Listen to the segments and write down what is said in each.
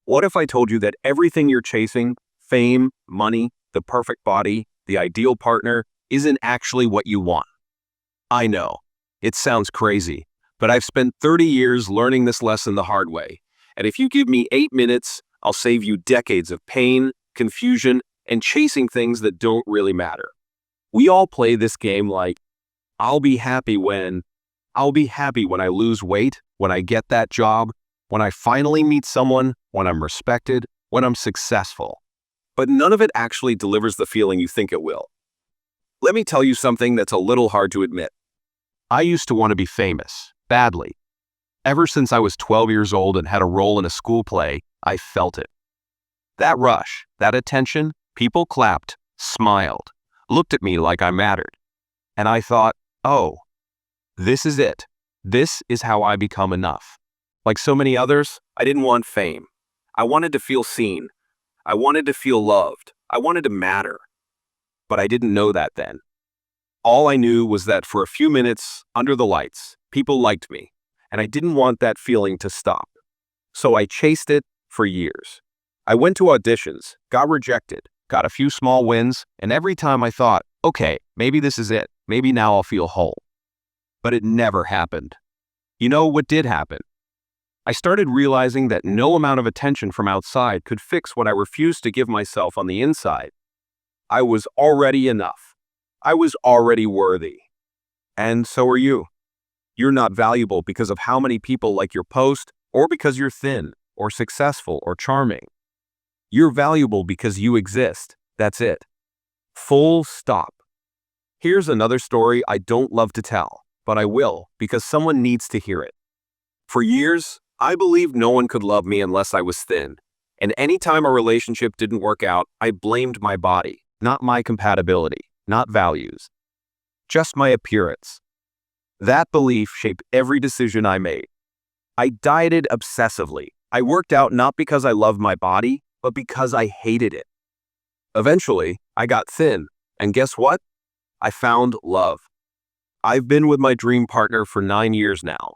What if I told you that everything you're chasing, fame, money, the perfect body, the ideal partner, isn't actually what you want? I know, it sounds crazy, but I've spent 30 years learning this lesson the hard way. And if you give me 8 minutes, I'll save you decades of pain, confusion, and chasing things that don't really matter. We all play this game like, I'll be happy when, I'll be happy when I lose weight, when I get that job, when I finally meet someone, when I'm respected, when I'm successful. But none of it actually delivers the feeling you think it will. Let me tell you something that's a little hard to admit. I used to want to be famous, badly. Ever since I was 12 years old and had a role in a school play, I felt it. That rush, that attention, people clapped, smiled, looked at me like I mattered. And I thought, oh, this is it. This is how I become enough. Like so many others, I didn't want fame. I wanted to feel seen. I wanted to feel loved. I wanted to matter. But I didn't know that then. All I knew was that for a few minutes, under the lights, people liked me, and I didn't want that feeling to stop. So I chased it for years. I went to auditions, got rejected, got a few small wins, and every time I thought, okay, maybe this is it. Maybe now I'll feel whole. But it never happened. You know what did happen? I started realizing that no amount of attention from outside could fix what I refused to give myself on the inside. I was already enough. I was already worthy. And so are you. You're not valuable because of how many people like your post, or because you're thin, or successful, or charming. You're valuable because you exist. That's it. Full stop. Here's another story I don't love to tell, but I will because someone needs to hear it. For years, I believed no one could love me unless I was thin. And anytime a relationship didn't work out, I blamed my body, not my compatibility, not values, just my appearance. That belief shaped every decision I made. I dieted obsessively. I worked out not because I loved my body, but because I hated it. Eventually, I got thin, and guess what? I found love. I've been with my dream partner for 9 years now.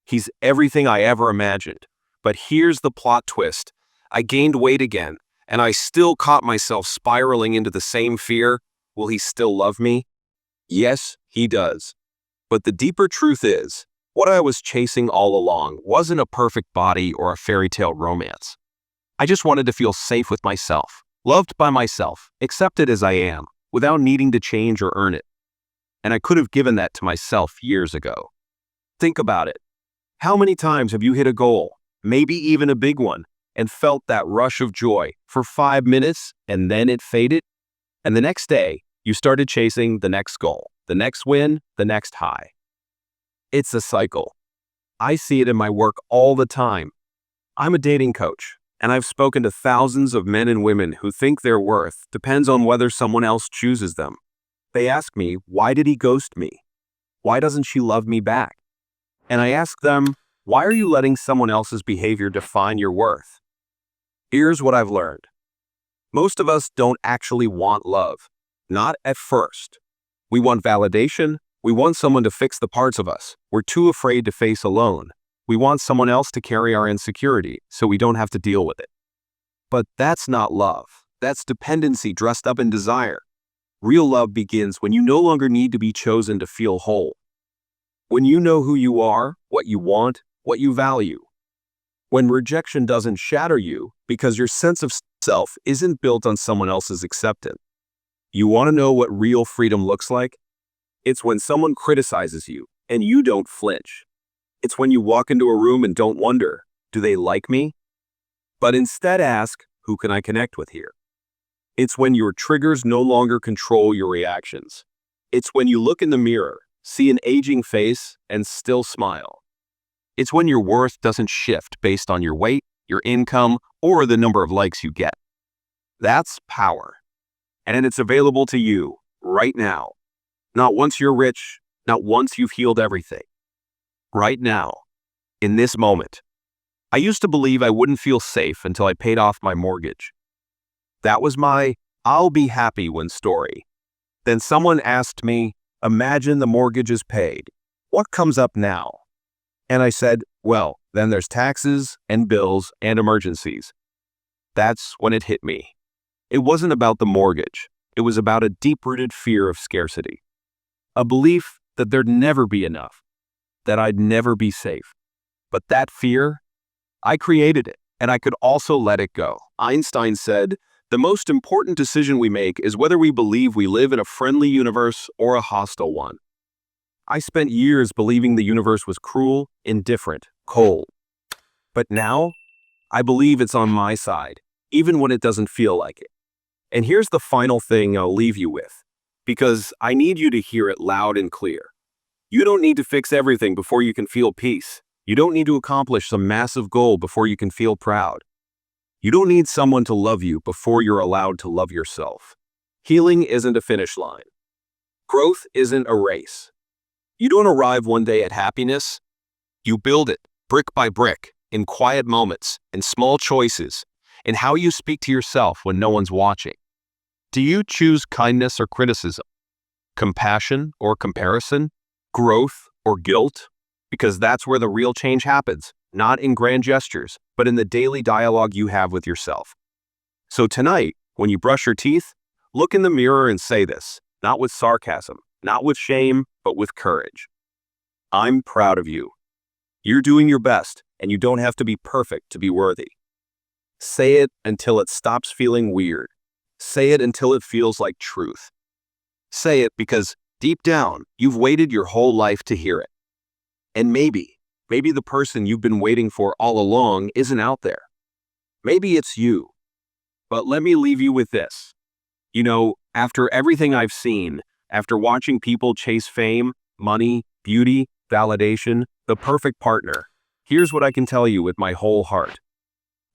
He's everything I ever imagined. But here's the plot twist. I gained weight again, and I still caught myself spiraling into the same fear. Will he still love me? Yes, he does. But the deeper truth is, what I was chasing all along wasn't a perfect body or a fairy tale romance. I just wanted to feel safe with myself, loved by myself, accepted as I am, without needing to change or earn it. And I could have given that to myself years ago. Think about it. How many times have you hit a goal, maybe even a big one, and felt that rush of joy for 5 minutes and then it faded? And the next day, you started chasing the next goal, the next win, the next high. It's a cycle. I see it in my work all the time. I'm a dating coach, and I've spoken to thousands of men and women who think their worth depends on whether someone else chooses them. They ask me, why did he ghost me? Why doesn't she love me back? And I ask them, why are you letting someone else's behavior define your worth? Here's what I've learned. Most of us don't actually want love. Not at first. We want validation. We want someone to fix the parts of us we're too afraid to face alone. We want someone else to carry our insecurity so we don't have to deal with it. But that's not love. That's dependency dressed up in desire. Real love begins when you no longer need to be chosen to feel whole. When you know who you are, what you want, what you value. When rejection doesn't shatter you because your sense of self isn't built on someone else's acceptance. You want to know what real freedom looks like? It's when someone criticizes you and you don't flinch. It's when you walk into a room and don't wonder, do they like me? But instead ask, who can I connect with here? It's when your triggers no longer control your reactions. It's when you look in the mirror, see an aging face, and still smile. It's when your worth doesn't shift based on your weight, your income, or the number of likes you get. That's power. And it's available to you right now. Not once you're rich, not once you've healed everything. Right now, in this moment. I used to believe I wouldn't feel safe until I paid off my mortgage. That was my I'll be happy when story. Then someone asked me, imagine the mortgage is paid. What comes up now? And I said, well, Then there's taxes and bills and emergencies. That's when it hit me. It wasn't about the mortgage. It was about a deep-rooted fear of scarcity. A belief that there'd never be enough, that I'd never be safe. But that fear, I created it, and I could also let it go. Einstein said, "The most important decision we make is whether we believe we live in a friendly universe or a hostile one." I spent years believing the universe was cruel, indifferent, cold. But now, I believe it's on my side, even when it doesn't feel like it. And here's the final thing I'll leave you with, because I need you to hear it loud and clear. You don't need to fix everything before you can feel peace. You don't need to accomplish some massive goal before you can feel proud. You don't need someone to love you before you're allowed to love yourself. Healing isn't a finish line. Growth isn't a race. You don't arrive one day at happiness. You build it, brick by brick, in quiet moments, in small choices, in how you speak to yourself when no one's watching. Do you choose kindness or criticism? Compassion or comparison? Growth or guilt? Because that's where the real change happens, not in grand gestures, but in the daily dialogue you have with yourself. So tonight, when you brush your teeth, look in the mirror and say this, not with sarcasm, not with shame, but with courage. I'm proud of you. You're doing your best, and you don't have to be perfect to be worthy. Say it until it stops feeling weird. Say it until it feels like truth. Say it because, deep down, you've waited your whole life to hear it. And maybe the person you've been waiting for all along isn't out there. Maybe it's you. But let me leave you with this. You know, after everything I've seen, after watching people chase fame, money, beauty, validation, the perfect partner, here's what I can tell you with my whole heart.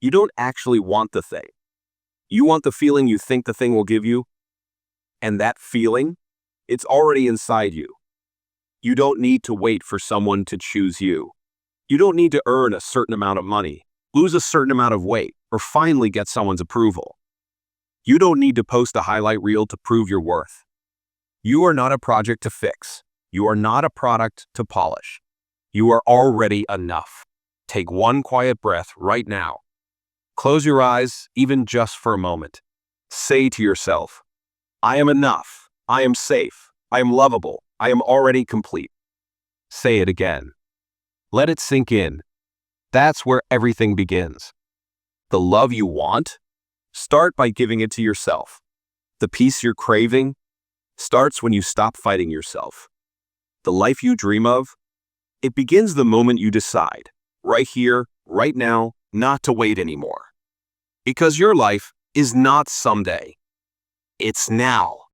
You don't actually want the thing. You want the feeling you think the thing will give you. And that feeling, it's already inside you. You don't need to wait for someone to choose you. You don't need to earn a certain amount of money, lose a certain amount of weight, or finally get someone's approval. You don't need to post a highlight reel to prove your worth. You are not a project to fix. You are not a product to polish. You are already enough. Take one quiet breath right now. Close your eyes, even just for a moment. Say to yourself, I am enough. I am safe. I am lovable. I am already complete. Say it again. Let it sink in. That's where everything begins. The love you want? Start by giving it to yourself. The peace you're craving starts when you stop fighting yourself. The life you dream of? It begins the moment you decide, right here, right now, not to wait anymore. Because your life is not someday. It's now.